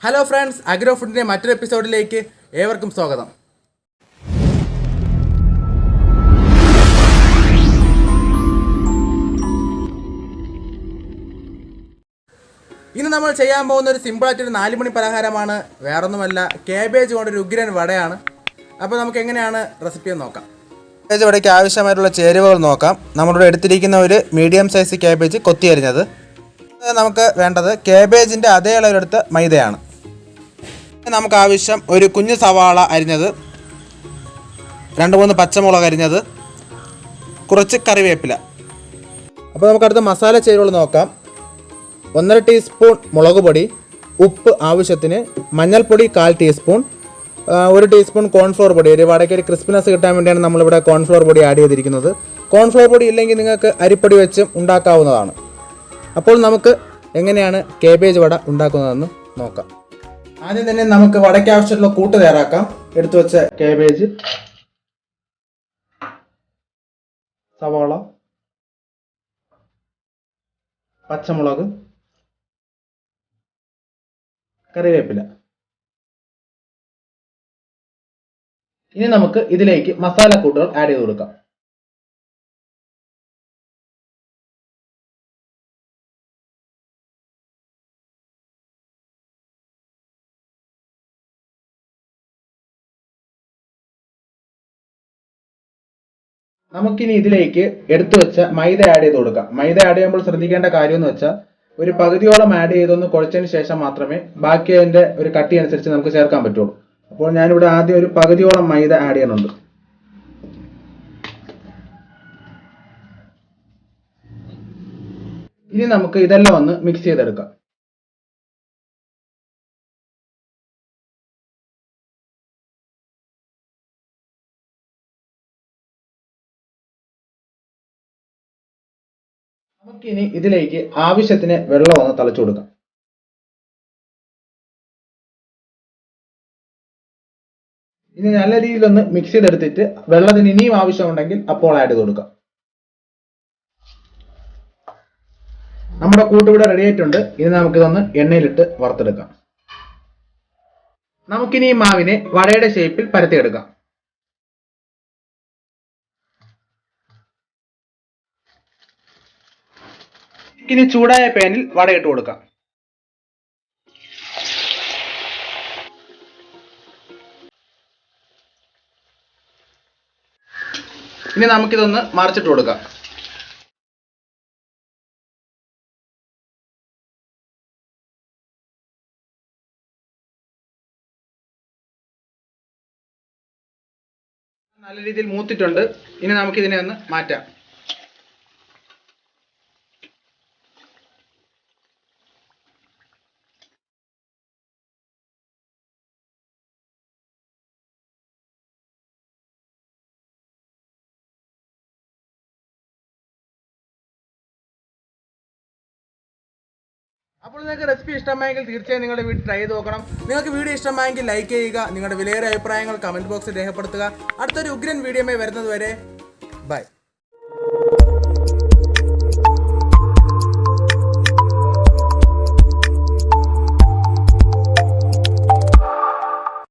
Hello friends, agro ഫുഡിൻ്റെ മറ്റൊരു എപ്പിസോഡിലേക്ക് ഏവർക്കും സ്വാഗതം. ഇന്ന് നമ്മൾ ചെയ്യാൻ പോകുന്ന ഒരു സിമ്പിളായിട്ടൊരു 4 മണി പലഹാരമാണ്. വേറൊന്നുമല്ല, കാബേജ് കൊണ്ടൊരു ഉഗ്രൻ വടയാണ്. അപ്പോൾ നമുക്ക് എങ്ങനെയാണ് റെസിപ്പി എന്ന് നോക്കാം. കാബേജ് വടയ്ക്ക് ആവശ്യമായിട്ടുള്ള ചേരുവകൾ നോക്കാം. നമ്മളിവിടെ എടുത്തിരിക്കുന്ന ഒരു മീഡിയം സൈസ് കാബേജ് കൊത്തി അരിഞ്ഞത്. നമുക്ക് വേണ്ടത് കാബേജിൻ്റെ അതേ അളവിലെടുത്ത മൈദയാണ്. നമുക്ക് ആവശ്യം ഒരു കുഞ്ഞു സവാള അരിഞ്ഞത്, 2-3 പച്ചമുളക് അരിഞ്ഞത്, കുറച്ച് കറിവേപ്പില. അപ്പോൾ നമുക്ക് അടുത്ത മസാല ചേരുവകൾ നോക്കാം. 1.5 ടീസ്പൂൺ മുളക് പൊടി, ഉപ്പ് ആവശ്യത്തിന്, മഞ്ഞൾപ്പൊടി 1/4 ടീസ്പൂൺ, 1 ടീസ്പൂൺ കോൺഫ്ലോർ പൊടി. ഒരു വടയ്ക്ക് ഒരു ക്രിസ്പിനെസ് കിട്ടാൻ വേണ്ടിയാണ് നമ്മളിവിടെ കോൺഫ്ലോർ പൊടി ആഡ് ചെയ്തിരിക്കുന്നത്. കോൺഫ്ലോർ പൊടി ഇല്ലെങ്കിൽ നിങ്ങൾക്ക് അരിപ്പൊടി വെച്ച് ഉണ്ടാക്കാവുന്നതാണ്. അപ്പോൾ നമുക്ക് എങ്ങനെയാണ് കാബേജ് വട ഉണ്ടാക്കുന്നതെന്ന് നോക്കാം. ആദ്യം തന്നെ നമുക്ക് വടയ്ക്ക് ആവശ്യമുള്ള കൂട്ട് തയ്യാറാക്കാം. എടുത്തു വെച്ച കാബേജ്, സവാള, പച്ചമുളക്, കറിവേപ്പില. ഇനി നമുക്ക് ഇതിലേക്ക് മസാല കൂട്ടുകൾ ആഡ് ചെയ്ത് കൊടുക്കാം. നമുക്കിനി ഇതിലേക്ക് എടുത്തു വെച്ച മൈദ ആഡ് ചെയ്ത് കൊടുക്കാം. മൈദ ആഡ് ചെയ്യുമ്പോൾ ശ്രദ്ധിക്കേണ്ട കാര്യം എന്ന് വെച്ചാൽ ഒരു പകുതിയോളം ആഡ് ചെയ്തൊന്ന് കുഴച്ചതിന് ശേഷം മാത്രമേ ബാക്കി അതിൻ്റെ ഒരു കട്ടി അനുസരിച്ച് നമുക്ക് ചേർക്കാൻ പറ്റുള്ളൂ. അപ്പോൾ ഞാനിവിടെ ആദ്യം ഒരു പകുതിയോളം മൈദ ആഡ് ചെയ്യുന്നുണ്ട്. ഇനി നമുക്ക് ഇതെല്ലാം ഒന്ന് മിക്സ് ചെയ്തെടുക്കാം. നമുക്കിനി ഇതിലേക്ക് ആവശ്യത്തിന് വെള്ളം ഒന്ന് തളിച്ചു കൊടുക്കാം. ഇനി നല്ല രീതിയിലൊന്ന് മിക്സ് ചെയ്തെടുത്തിട്ട് വെള്ളത്തിന് ഇനിയും ആവശ്യമുണ്ടെങ്കിൽ അപ്പോൾ ആഡ് ചെയ്ത് കൊടുക്കാം. നമ്മുടെ കൂട്ടുകൂടെ റെഡി ആയിട്ടുണ്ട്. ഇനി നമുക്കിതൊന്ന് എണ്ണയിലിട്ട് വറുത്തെടുക്കാം. നമുക്കിനി ഈ മാവിനെ വടയുടെ ഷേപ്പിൽ പരത്തിയെടുക്കാം. ഇനി ചൂടായ പാനിൽ വടയിട്ട് കൊടുക്കാം. ഇനി നമുക്കിതൊന്ന് മറിച്ചിട്ട് കൊടുക്കാം. നല്ല രീതിയിൽ മൂത്തിട്ടുണ്ട്. ഇനി നമുക്കിതിനെ ഒന്ന് മാറ്റാം. അപ്പോൾ നിങ്ങൾക്ക് റെസിപ്പി ഇഷ്ടമായെങ്കിൽ തീർച്ചയായും നിങ്ങളുടെ വീട്ടിൽ ട്രൈ ചെയ്ത് നോക്കണം. നിങ്ങൾക്ക് വീഡിയോ ഇഷ്ടമായെങ്കിൽ ലൈക്ക് ചെയ്യുക. നിങ്ങളുടെ വിലയേറിയ അഭിപ്രായങ്ങൾ കമൻറ്റ് ബോക്സിൽ രേഖപ്പെടുത്തുക. അടുത്തൊരു ഉഗ്രൻ വീഡിയോയുമായി വരുന്നത് വരെ ബൈ.